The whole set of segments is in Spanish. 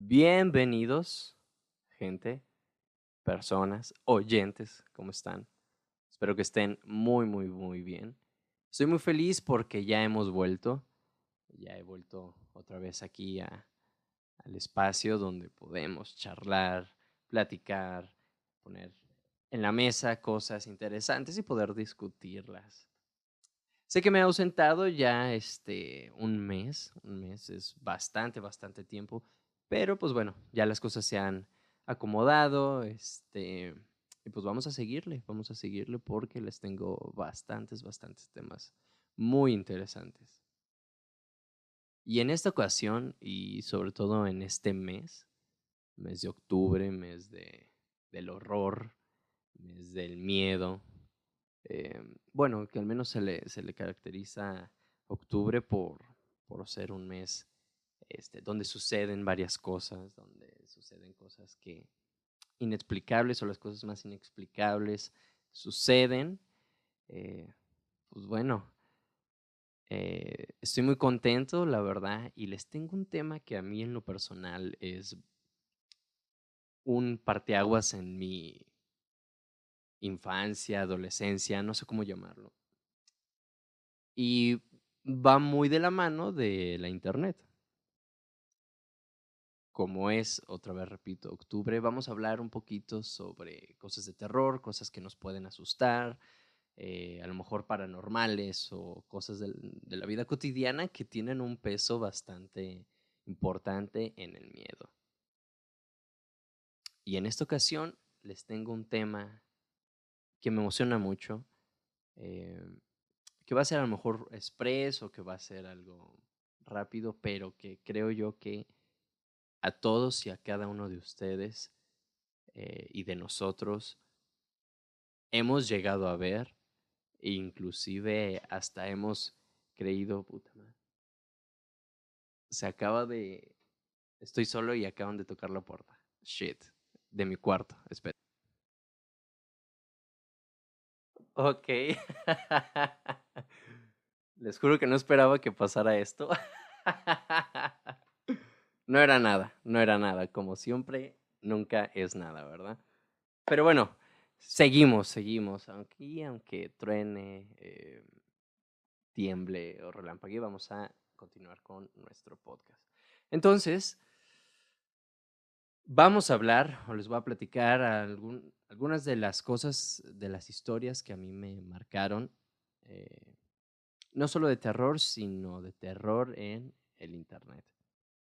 Bienvenidos, gente, personas, oyentes, ¿cómo están? Espero que estén muy bien. Estoy muy feliz porque ya hemos vuelto, ya he vuelto otra vez aquí al espacio donde podemos charlar, platicar, poner en la mesa cosas interesantes y poder discutirlas. Sé que me he ausentado ya un mes es bastante tiempo, pero pues bueno, ya las cosas se han acomodado, y pues vamos a seguirle porque les tengo bastantes temas muy interesantes. Y en esta ocasión, y sobre todo en este mes de octubre, del horror, mes del miedo, bueno, que al menos se le caracteriza octubre por ser un mes donde suceden varias cosas, donde suceden cosas que inexplicables o las cosas más inexplicables suceden. eh, pues bueno, estoy muy contento, la verdad, y les tengo un tema que a mí en lo personal es un parteaguas en mi infancia, adolescencia, no sé cómo llamarlo. Y va muy de la mano de la internet. Como es, otra vez repito, octubre, vamos a hablar un poquito sobre cosas de terror, cosas que nos pueden asustar, a lo mejor paranormales o cosas de la vida cotidiana que tienen un peso bastante importante en el miedo. Y en esta ocasión les tengo un tema que me emociona mucho, eh, que va a ser a lo mejor express o que va a ser algo rápido, pero que creo yo que a todos y a cada uno de ustedes y de nosotros hemos llegado a ver e inclusive hasta hemos creído, puta madre, se acaba de, estoy solo y acaban de tocar la puerta, shit, de mi cuarto, espera. Ok, les juro que no esperaba que pasara esto. No era nada, como siempre, nunca es nada, ¿verdad? Pero bueno, seguimos, aunque truene, tiemble o relampaguee, vamos a continuar con nuestro podcast. Entonces, vamos a hablar o les voy a platicar algunas de las cosas, de las historias que a mí me marcaron, eh, no solo de terror, sino de terror en el Internet.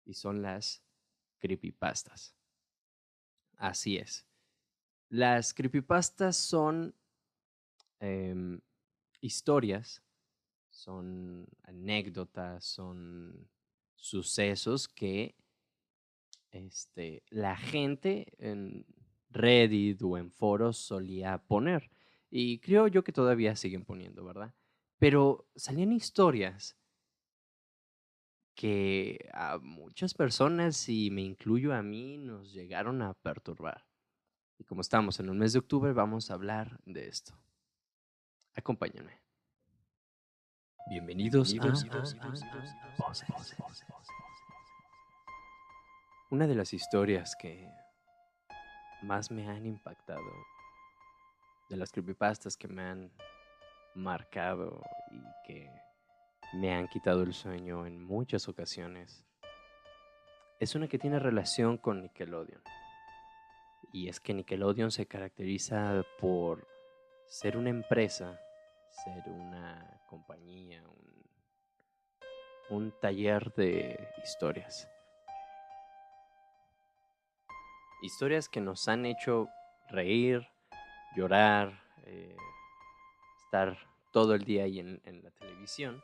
Y son las creepypastas. Así es. Las creepypastas son em, historias, son anécdotas, son sucesos que la gente en Reddit o en foros solía poner. Y creo yo que todavía siguen poniendo, ¿verdad? Pero salían historias que a muchas personas, y me incluyo a mí, nos llegaron a perturbar. Y como estamos en el mes de octubre, vamos a hablar de esto. Acompáñenme. Bienvenidos a Voces. Una de las historias que más me han impactado, de las creepypastas que me han marcado y que me han quitado el sueño en muchas ocasiones, es una que tiene relación con Nickelodeon. Y es que Nickelodeon se caracteriza por ser una empresa, ser una compañía, un taller de historias. Historias que nos han hecho reír, llorar, estar todo el día ahí en la televisión.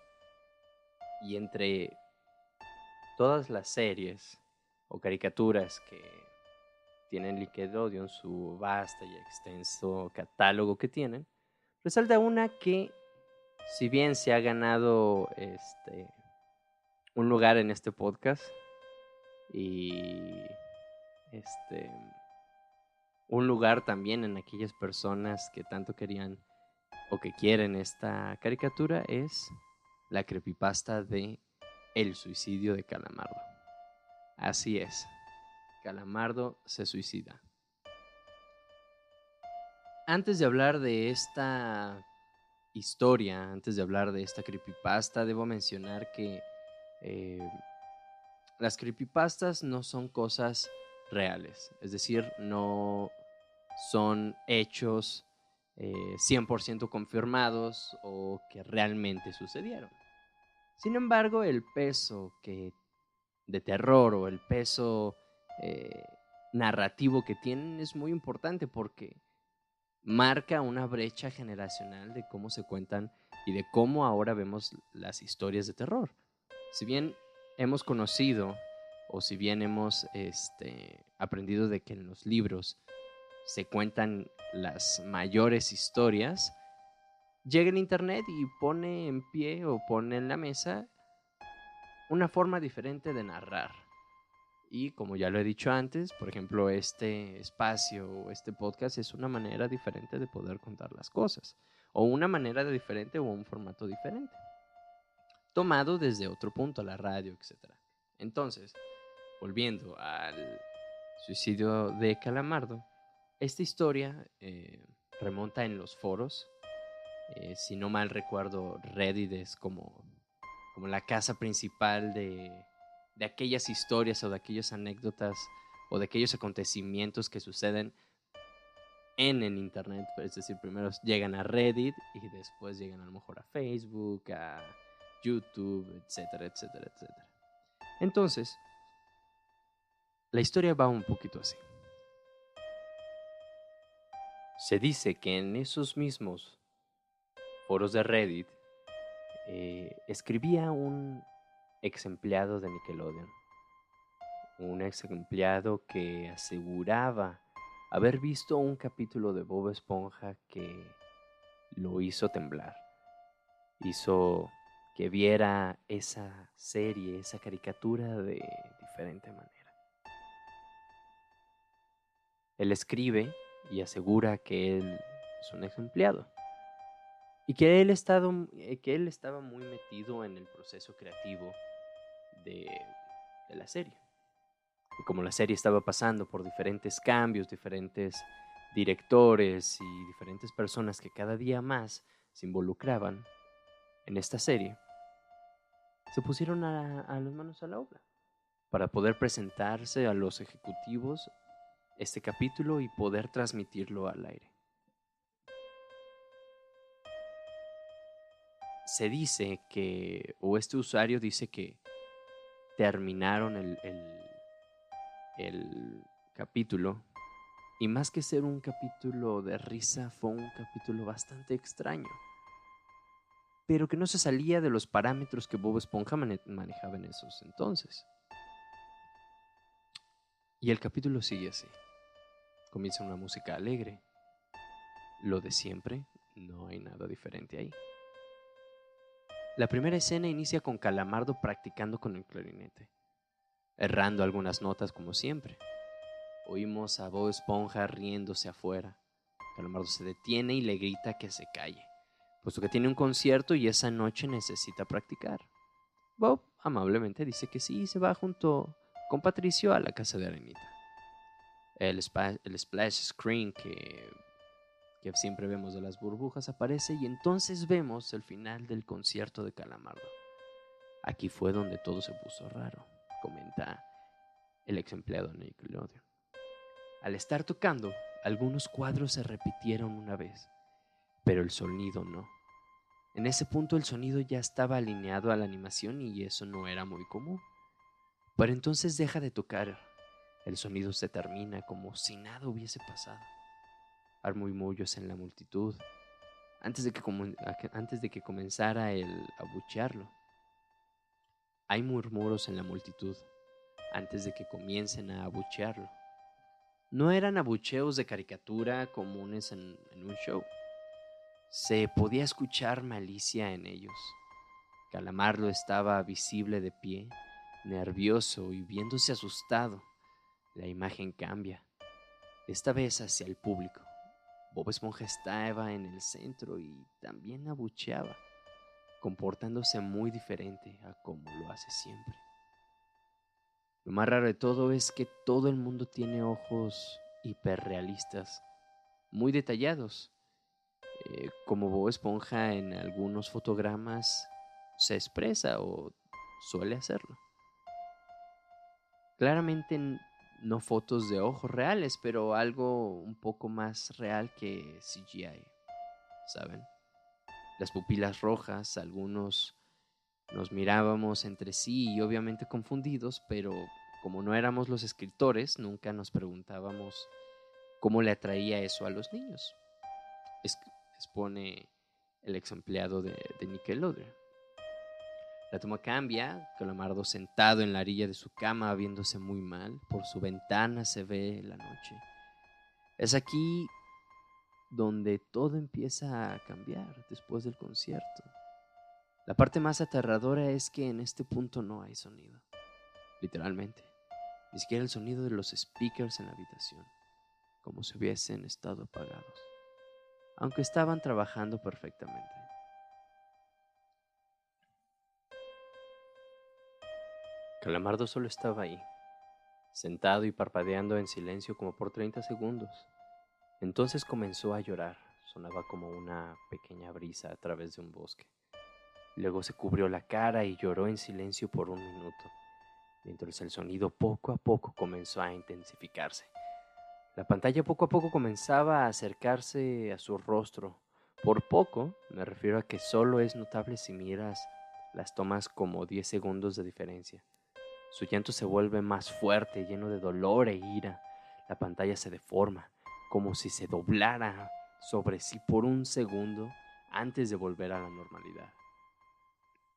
Y entre todas las series o caricaturas que tienen Nickelodeon, su vasto y extenso catálogo que tienen, resalta una que, si bien se ha ganado un lugar en este podcast y este un lugar también en aquellas personas que tanto querían o que quieren esta caricatura, es la creepypasta de El suicidio de Calamardo. Así es. Calamardo se suicida. Antes de hablar de esta historia, antes de hablar de esta creepypasta, debo mencionar que las creepypastas no son cosas reales, es decir, no son hechos 100% confirmados o que realmente sucedieron. Sin embargo, el peso de terror o el peso narrativo que tienen es muy importante porque marca una brecha generacional de cómo se cuentan y de cómo ahora vemos las historias de terror. Si bien hemos conocido o si bien hemos aprendido de que en los libros se cuentan las mayores historias, llega el internet y pone en pie o pone en la mesa una forma diferente de narrar. Y como ya lo he dicho antes, por ejemplo, este espacio o este podcast es una manera diferente de poder contar las cosas, o una manera diferente o un formato diferente, tomado desde otro punto, la radio, etc. Entonces, volviendo al suicidio de Calamardo, esta historia remonta en los foros. Si no mal recuerdo, Reddit es como la casa principal de aquellas historias o de aquellas anécdotas o de aquellos acontecimientos que suceden en el internet. Es decir, primero llegan a Reddit y después llegan a lo mejor a Facebook, a YouTube, etcétera, etcétera, etcétera. Entonces, la historia va un poquito así. Se dice que en esos mismos foros de Reddit escribía un ex empleado de Nickelodeon. Un ex empleado que aseguraba haber visto un capítulo de Bob Esponja que lo hizo temblar. Hizo que viera esa serie, esa caricatura de diferente manera. Él escribe y asegura que él es un ex empleado y que él estaba muy metido en el proceso creativo de la serie. Y como la serie estaba pasando por diferentes cambios, diferentes directores y diferentes personas que cada día más se involucraban en esta serie, se pusieron a las manos a la obra para poder presentarse a los ejecutivos este capítulo y poder transmitirlo al aire. Se dice que, o este usuario dice que terminaron el capítulo y más que ser un capítulo de risa fue un capítulo bastante extraño, pero que no se salía de los parámetros que Bob Esponja manejaba en esos entonces. Y el capítulo sigue así. Comienza una música alegre. Lo de siempre, no hay nada diferente ahí. La primera escena inicia con Calamardo practicando con el clarinete, errando algunas notas como siempre. Oímos a Bob Esponja riéndose afuera. Calamardo se detiene y le grita que se calle, puesto que tiene un concierto y esa noche necesita practicar. Bob amablemente dice que sí y se va junto con Patricio a la casa de Arenita. El splash screen que siempre vemos de las burbujas aparece y entonces vemos el final del concierto de Calamardo. Aquí fue donde todo se puso raro, comenta el ex empleado de Nickelodeon. Al estar tocando, algunos cuadros se repitieron una vez, pero el sonido no. En ese punto el sonido ya estaba alineado a la animación y eso no era muy común. Pero entonces deja de tocar. El sonido se termina como si nada hubiese pasado. Hay murmullos en la multitud antes de que comenzara el abuchearlo. Hay murmuros en la multitud antes de que comiencen a abuchearlo. No eran abucheos de caricatura comunes en un show. Se podía escuchar malicia en ellos. Calamardo estaba visible de pie, nervioso y viéndose asustado. La imagen cambia, esta vez hacia el público. Bob Esponja estaba en el centro y también abucheaba, comportándose muy diferente a como lo hace siempre. Lo más raro de todo es que todo el mundo tiene ojos hiperrealistas, muy detallados. Como Bob Esponja en algunos fotogramas se expresa o suele hacerlo. Claramente no fotos de ojos reales, pero algo un poco más real que CGI, ¿saben? Las pupilas rojas, algunos nos mirábamos entre sí y obviamente confundidos, pero como no éramos los escritores, nunca nos preguntábamos cómo le atraía eso a los niños. Expone el ex empleado de Nickelodeon. La toma cambia, Calamardo sentado en la orilla de su cama viéndose muy mal. Por su ventana se ve la noche. Es aquí donde todo empieza a cambiar después del concierto. La parte más aterradora es que en este punto no hay sonido. Literalmente. Ni siquiera el sonido de los speakers en la habitación. Como si hubiesen estado apagados. Aunque estaban trabajando perfectamente. Calamardo solo estaba ahí, sentado y parpadeando en silencio como por 30 segundos. Entonces comenzó a llorar. Sonaba como una pequeña brisa a través de un bosque. Luego se cubrió la cara y lloró en silencio por un minuto, mientras el sonido poco a poco comenzó a intensificarse. La pantalla poco a poco comenzaba a acercarse a su rostro. Por poco, me refiero a que solo es notable si miras las tomas como 10 segundos de diferencia. Su llanto se vuelve más fuerte, lleno de dolor e ira. La pantalla se deforma, como si se doblara sobre sí por un segundo antes de volver a la normalidad.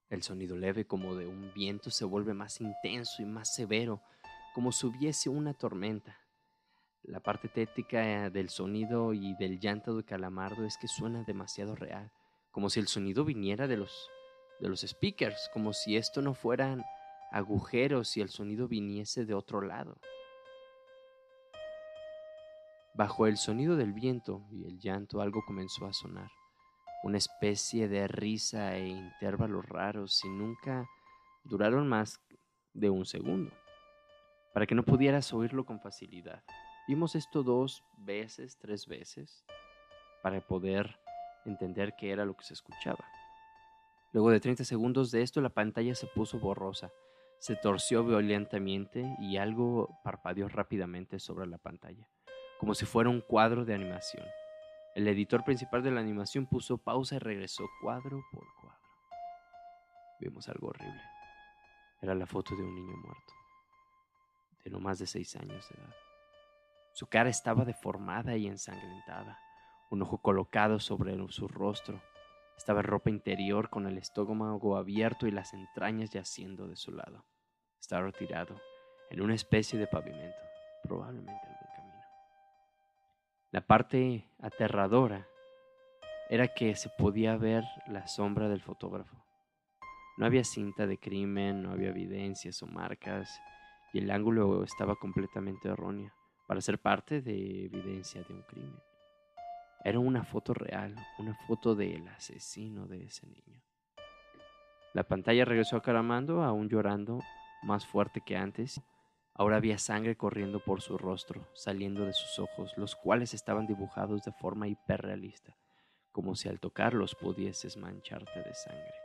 El sonido leve como de un viento se vuelve más intenso y más severo, como si hubiese una tormenta. La parte tétrica del sonido y del llanto de Calamardo es que suena demasiado real, como si el sonido viniera de los speakers, como si esto no fueran agujeros y el sonido viniese de otro lado. Bajo el sonido del viento y el llanto algo comenzó a sonar, una especie de risa e intervalos raros y nunca duraron más de un segundo, para que no pudieras oírlo con facilidad. Vimos esto 2 veces, 3 veces, para poder entender qué era lo que se escuchaba. Luego de 30 segundos de esto, la pantalla se puso borrosa, se torció violentamente y algo parpadeó rápidamente sobre la pantalla, como si fuera un cuadro de animación. El editor principal de la animación puso pausa y regresó cuadro por cuadro. Vimos algo horrible. Era la foto de un niño muerto, de no más de 6 años de edad. Su cara estaba deformada y ensangrentada, un ojo colocado sobre su rostro. Estaba en ropa interior con el estómago abierto y las entrañas yaciendo de su lado. Estaba retirado en una especie de pavimento, probablemente algún camino. La parte aterradora era que se podía ver la sombra del fotógrafo. No había cinta de crimen, no había evidencias o marcas, y el ángulo estaba completamente erróneo para ser parte de evidencia de un crimen. Era una foto real, una foto del asesino de ese niño. La pantalla regresó a Caramando, aún llorando más fuerte que antes. Ahora había sangre corriendo por su rostro, saliendo de sus ojos, los cuales estaban dibujados de forma hiperrealista, como si al tocarlos pudieses mancharte de sangre.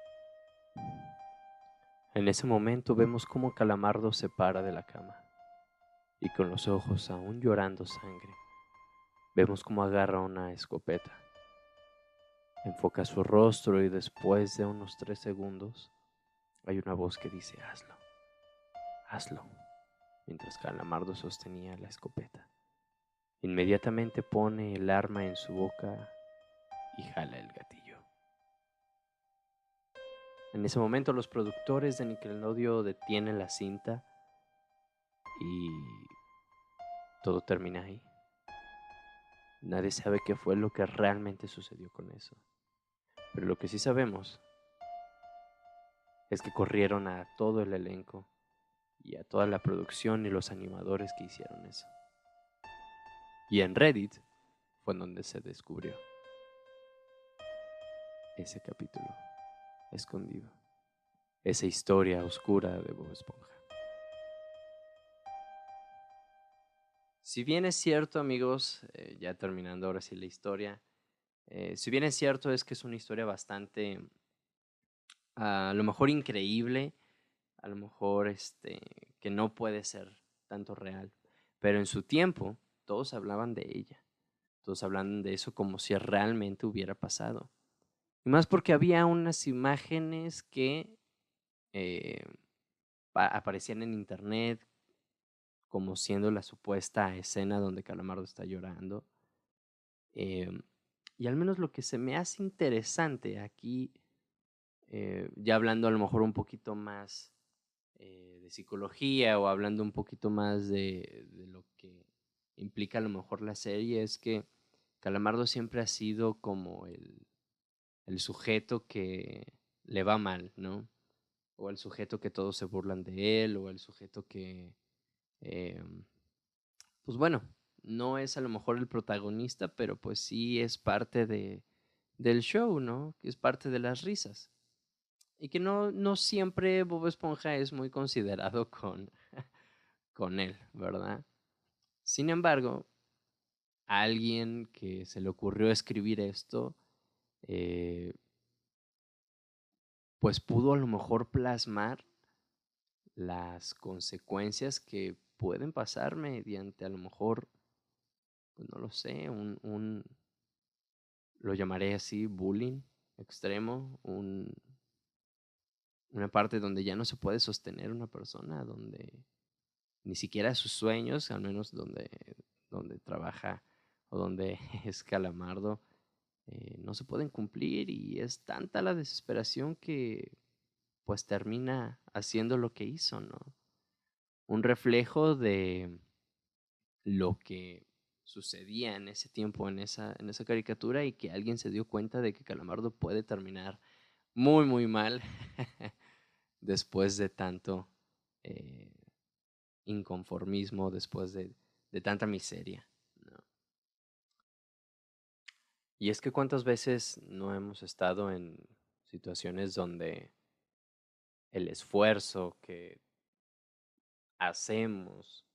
En ese momento vemos cómo Calamardo se para de la cama y con los ojos aún llorando sangre, vemos cómo agarra una escopeta. Enfoca su rostro y después de unos 3 segundos hay una voz que dice hazlo, hazlo, mientras Calamardo sostenía la escopeta. Inmediatamente pone el arma en su boca y jala el gatillo. En ese momento los productores de Nickelodeon detienen la cinta y todo termina ahí. Nadie sabe qué fue lo que realmente sucedió con eso. Pero lo que sí sabemos es que corrieron a todo el elenco y a toda la producción y los animadores que hicieron eso. Y en Reddit fue en donde se descubrió ese capítulo escondido, esa historia oscura de Bob Esponja. Si bien es cierto, amigos, ya terminando ahora sí la historia, si bien es cierto es que es una historia bastante, a lo mejor increíble, a lo mejor que no puede ser tanto real, pero en su tiempo todos hablaban de ella, todos hablaban de eso como si realmente hubiera pasado. Y más porque había unas imágenes que eh, aparecían en internet como siendo la supuesta escena donde Calamardo está llorando. Em, y al menos lo que se me hace interesante aquí, ya hablando a lo mejor un poquito más de psicología o hablando un poquito más de lo que implica a lo mejor la serie, es que Calamardo siempre ha sido como el sujeto que le va mal, ¿no? O el sujeto que todos se burlan de él, o el sujeto que, em, pues bueno, no es a lo mejor el protagonista, pero pues sí es parte del show, ¿no? Que es parte de las risas. Y que no siempre Bob Esponja es muy considerado con él, ¿verdad? Sin embargo, a alguien que se le ocurrió escribir esto, eh, pues pudo a lo mejor plasmar las consecuencias que pueden pasar mediante a lo mejor, pues no lo sé, lo llamaré así, bullying extremo, una parte donde ya no se puede sostener una persona, donde ni siquiera sus sueños, al menos donde trabaja o donde es Calamardo, no se pueden cumplir y es tanta la desesperación que pues termina haciendo lo que hizo, ¿no? Un reflejo de lo que sucedía en ese tiempo, en esa caricatura, y que alguien se dio cuenta de que Calamardo puede terminar muy, muy mal después de tanto eh, inconformismo, después de tanta miseria, ¿no? Y es que cuántas veces no hemos estado en situaciones donde el esfuerzo que hacemos,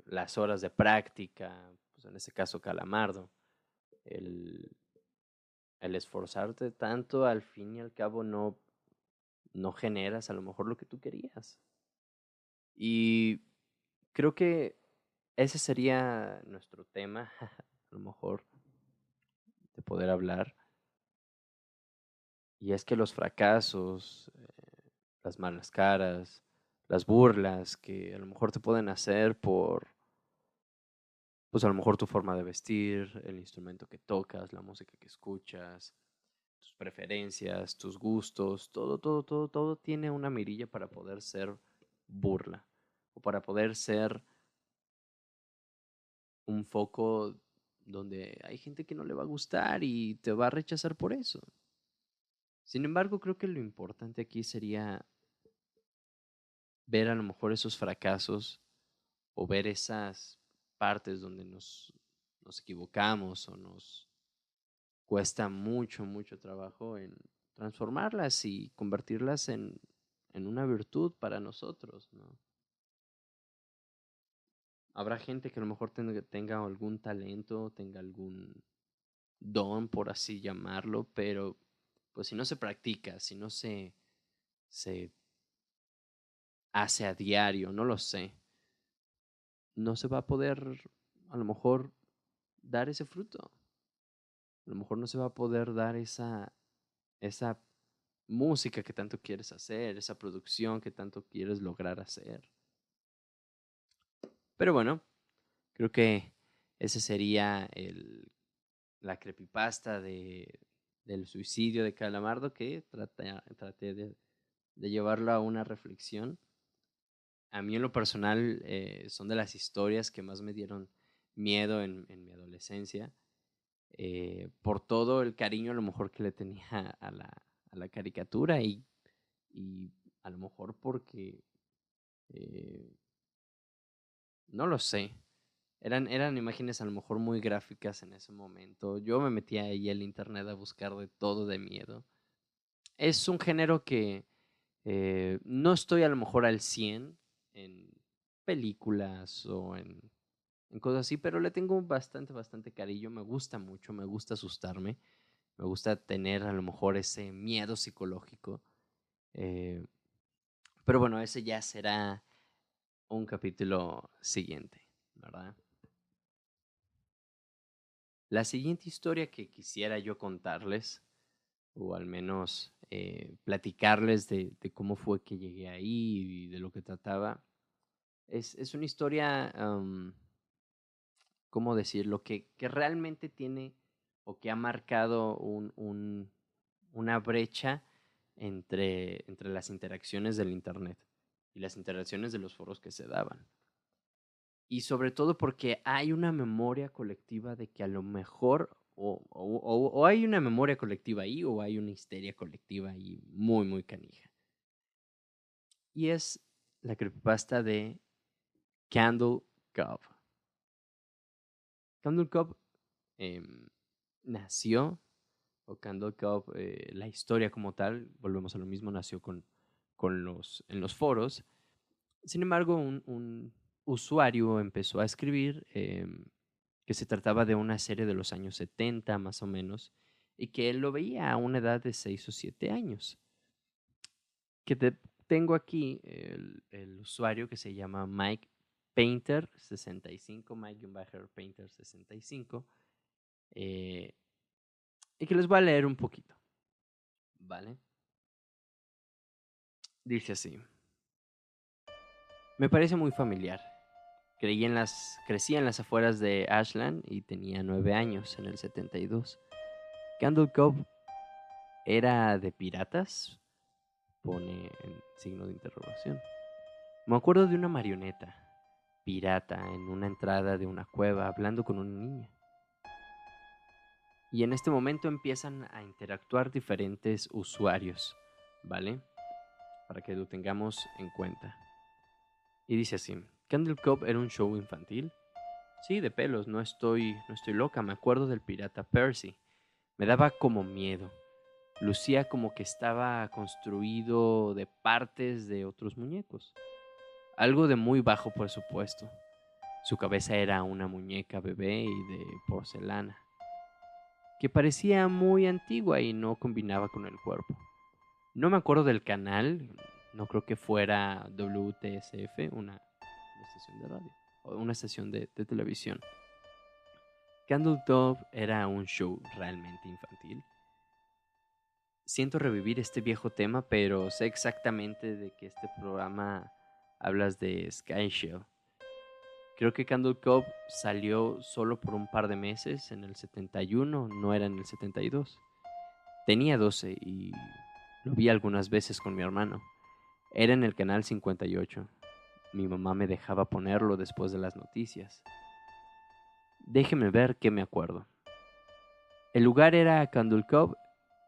las horas de práctica, pues en este caso Calamardo, el, el esforzarte tanto, al fin y al cabo no generas a lo mejor lo que tú querías. Y creo que ese sería nuestro tema, a lo mejor, de poder hablar. Y es que los fracasos, las malas caras, las burlas que a lo mejor te pueden hacer por, pues a lo mejor tu forma de vestir, el instrumento que tocas, la música que escuchas, tus preferencias, tus gustos, todo tiene una mirilla para poder ser burla o para poder ser un foco donde hay gente que no le va a gustar y te va a rechazar por eso. Sin embargo, creo que lo importante aquí sería ver a lo mejor esos fracasos o ver esas partes donde nos equivocamos o nos cuesta mucho, mucho trabajo en transformarlas y convertirlas en una virtud para nosotros, ¿no? Habrá gente que a lo mejor tenga algún talento, tenga algún don, por así llamarlo, pero pues si no se practica, si no se hace a diario, no lo sé, no se va a poder a lo mejor dar ese fruto. A lo mejor no se va a poder dar esa música que tanto quieres hacer, esa producción que tanto quieres lograr hacer. Pero bueno, creo que ese sería la creepypasta del suicidio de Calamardo, que traté de llevarlo a una reflexión. A mí en lo personal son de las historias que más me dieron miedo en mi adolescencia, por todo el cariño a lo mejor que le tenía a la caricatura y a lo mejor porque, eh, no lo sé, eran imágenes a lo mejor muy gráficas en ese momento. Yo me metía ahí al internet a buscar de todo de miedo. Es un género que no estoy a lo mejor al 100 en, películas o en cosas así, pero le tengo bastante cariño. Me gusta mucho, me gusta asustarme, me gusta tener a lo mejor ese miedo psicológico. eh, pero bueno, ese ya será un capítulo siguiente, ¿verdad? La siguiente historia que quisiera yo contarles, o al menos platicarles de cómo fue que llegué ahí y de lo que trataba, es una historia, ¿cómo decirlo? Que realmente tiene o que ha marcado una brecha entre las interacciones del Internet y las interacciones de los foros que se daban. Y sobre todo porque hay una memoria colectiva de que a lo mejor o hay una memoria colectiva ahí o hay una histeria colectiva ahí muy canija. Y es la creepypasta de Candle Cove. Candle Cove nació, o Candle Cove, la historia como tal, volvemos a lo mismo, nació en los foros. Sin embargo, un usuario empezó a escribir que se trataba de una serie de los años 70 más o menos, y que él lo veía a una edad de 6 o 7 años. Tengo aquí el usuario que se llama Mike Painter 65, Mike-Painter 65, y que les voy a leer un poquito, ¿vale? Dice así: me parece muy familiar. Crecí en las afueras de Ashland y tenía 9 años en el 72. Candle Cove era de piratas, pone en signo de interrogación. Me acuerdo de una marioneta pirata en una entrada de una cueva hablando con una niña. Y en este momento empiezan a interactuar diferentes usuarios, ¿vale? Para que lo tengamos en cuenta. Y dice así: Candle Cove era un show infantil. Sí, de pelos, no estoy loca, me acuerdo del pirata Percy. Me daba como miedo. Lucía como que estaba construido de partes de otros muñecos. Algo de muy bajo presupuesto. Su cabeza era una muñeca bebé y de porcelana, que parecía muy antigua y no combinaba con el cuerpo. No me acuerdo del canal, no creo que fuera WTSF, una estación de radio, o una estación de televisión. Candle Dove era un show realmente infantil. Siento revivir este viejo tema, pero sé exactamente de que este programa hablas de Sky Shell. Creo que Candle Cove salió solo por un par de meses en el 71, no era en el 72. Tenía 12 y lo vi algunas veces con mi hermano. Era en el canal 58. Mi mamá me dejaba ponerlo después de las noticias. Déjeme ver qué me acuerdo. El lugar era Candle Cove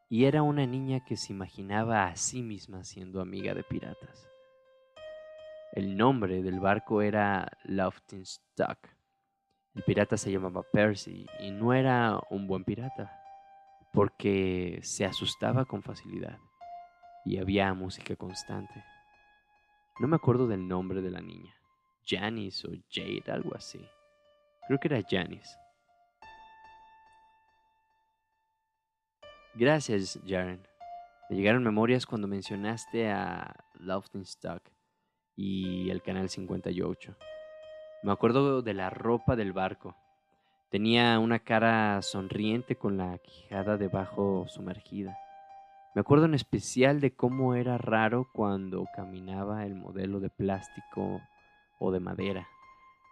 y era una niña que se imaginaba a sí misma siendo amiga de piratas. El nombre del barco era Laughingstock. El pirata se llamaba Percy y no era un buen pirata, porque se asustaba con facilidad y había música constante. No me acuerdo del nombre de la niña. Janice o Jade, algo así. Creo que era Janice. Gracias, Jaren. Me llegaron memorias cuando mencionaste a Laughingstock y el canal 58. Me acuerdo de la ropa del barco. Tenía una cara sonriente con la quijada debajo sumergida. Me acuerdo en especial de cómo era raro cuando caminaba el modelo de plástico o de madera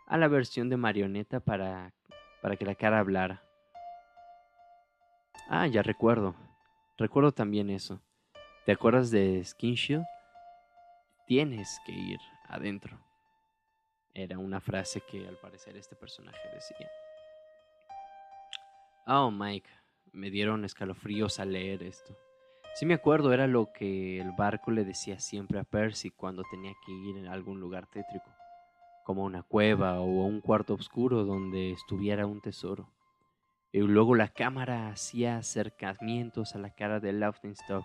a la versión de marioneta para que la cara hablara. Ah, ya recuerdo. Recuerdo también eso. ¿Te acuerdas de Skin Shield? Tienes que ir adentro. Era una frase que al parecer este personaje decía. Oh, Mike, me dieron escalofríos al leer esto. Sí me acuerdo, era lo que el barco le decía siempre a Percy cuando tenía que ir a algún lugar tétrico, como una cueva o un cuarto oscuro donde estuviera un tesoro. Y luego la cámara hacía acercamientos a la cara de Laughingstock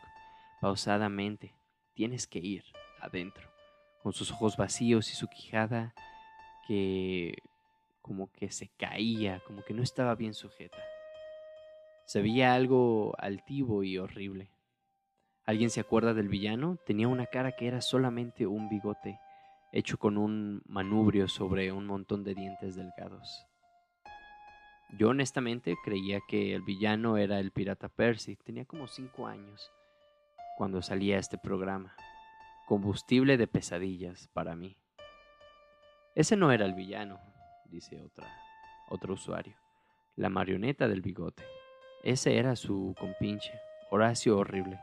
pausadamente. Tienes que ir adentro, con sus ojos vacíos y su quijada que como que se caía, como que no estaba bien sujeta. Se veía algo altivo y horrible. ¿Alguien se acuerda del villano? Tenía una cara que era solamente un bigote, hecho con un manubrio sobre un montón de dientes delgados. Yo honestamente creía que el villano era el pirata Percy. Tenía como 5 años cuando salía este programa. Combustible de pesadillas para mí. Ese no era el villano, dice otro usuario. La marioneta del bigote. Ese era su compinche, Horacio Horrible.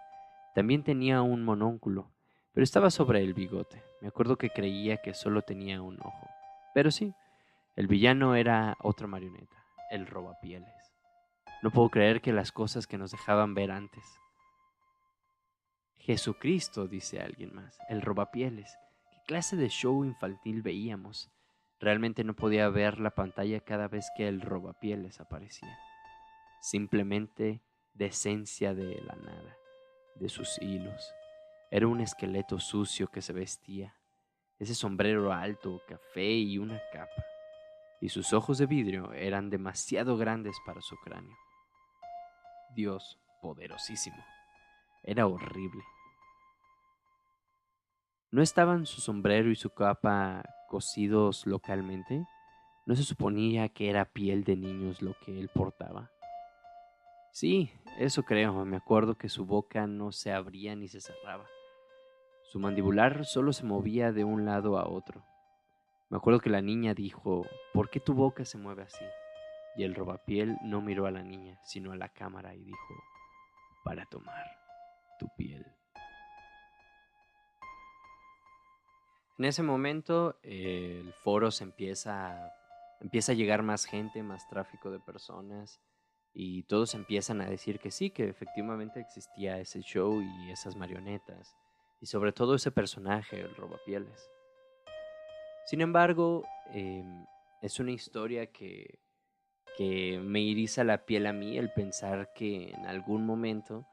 También tenía un monóculo, pero estaba sobre el bigote. Me acuerdo que creía que solo tenía un ojo. Pero sí, el villano era otra marioneta, el Robapieles. No puedo creer que las cosas que nos dejaban ver antes. Jesucristo, dice alguien más, el Robapieles. ¿Qué clase de show infantil veíamos? Realmente no podía ver la pantalla cada vez que el Robapieles aparecía. Simplemente decencia de la nada, de sus hilos. Era un esqueleto sucio que se vestía, ese sombrero alto, café y una capa. Y sus ojos de vidrio eran demasiado grandes para su cráneo. Dios poderosísimo. Era horrible. ¿No estaban su sombrero y su capa cosidos localmente? ¿No se suponía que era piel de niños lo que él portaba? Sí, eso creo. Me acuerdo que su boca no se abría ni se cerraba. Su mandibular solo se movía de un lado a otro. Me acuerdo que la niña dijo, ¿por qué tu boca se mueve así? Y el robapiel no miró a la niña, sino a la cámara y dijo, para tomar tu piel. En ese momento el foro empieza a llegar más gente, más tráfico de personas y todos empiezan a decir que sí, que efectivamente existía ese show y esas marionetas y sobre todo ese personaje, el Robapieles. Sin embargo, es una historia que me eriza la piel a mí el pensar que en algún momento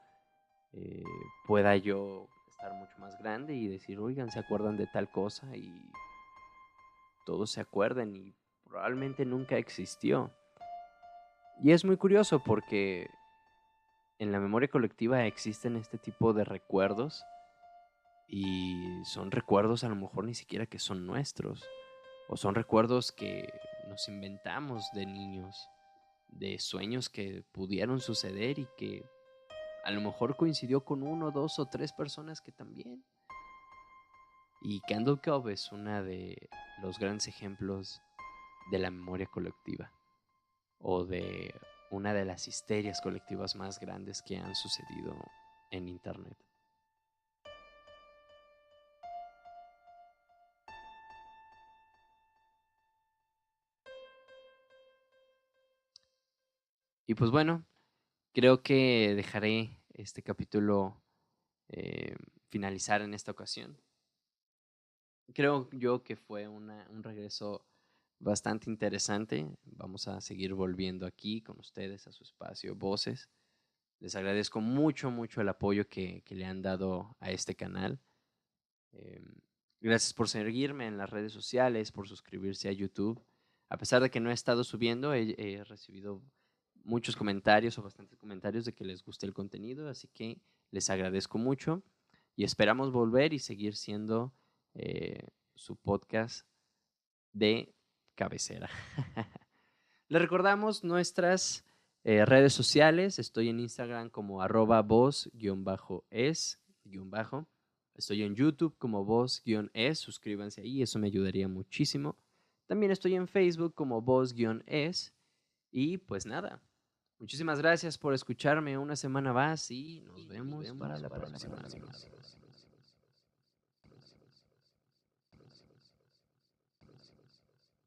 eh, pueda yo estar mucho más grande y decir, oigan, ¿se acuerdan de tal cosa? Y todos se acuerdan y probablemente nunca existió. Y es muy curioso porque en la memoria colectiva existen este tipo de recuerdos y son recuerdos a lo mejor ni siquiera que son nuestros o son recuerdos que nos inventamos de niños, de sueños que pudieron suceder y que a lo mejor coincidió con 1, 2 o 3 personas que también. Y Candle Cove es uno de los grandes ejemplos de la memoria colectiva o de una de las histerias colectivas más grandes que han sucedido en Internet. Y pues bueno, creo que dejaré este capítulo eh, finalizar en esta ocasión. Creo yo que fue un regreso bastante interesante. Vamos a seguir volviendo aquí con ustedes a su espacio Voces. Les agradezco mucho, mucho el apoyo que le han dado a este canal. Eh, gracias por seguirme en las redes sociales, por suscribirse a YouTube. A pesar de que no he estado subiendo, he recibido muchos comentarios o bastantes comentarios de que les guste el contenido, así que les agradezco mucho y esperamos volver y seguir siendo su podcast de cabecera. Les recordamos nuestras redes sociales. Estoy en Instagram como @voz_es_. Estoy en YouTube como voz-es. Suscríbanse ahí, eso me ayudaría muchísimo. También estoy en Facebook como voz-es. Y pues nada, muchísimas gracias por escucharme una semana más y nos vemos para la próxima.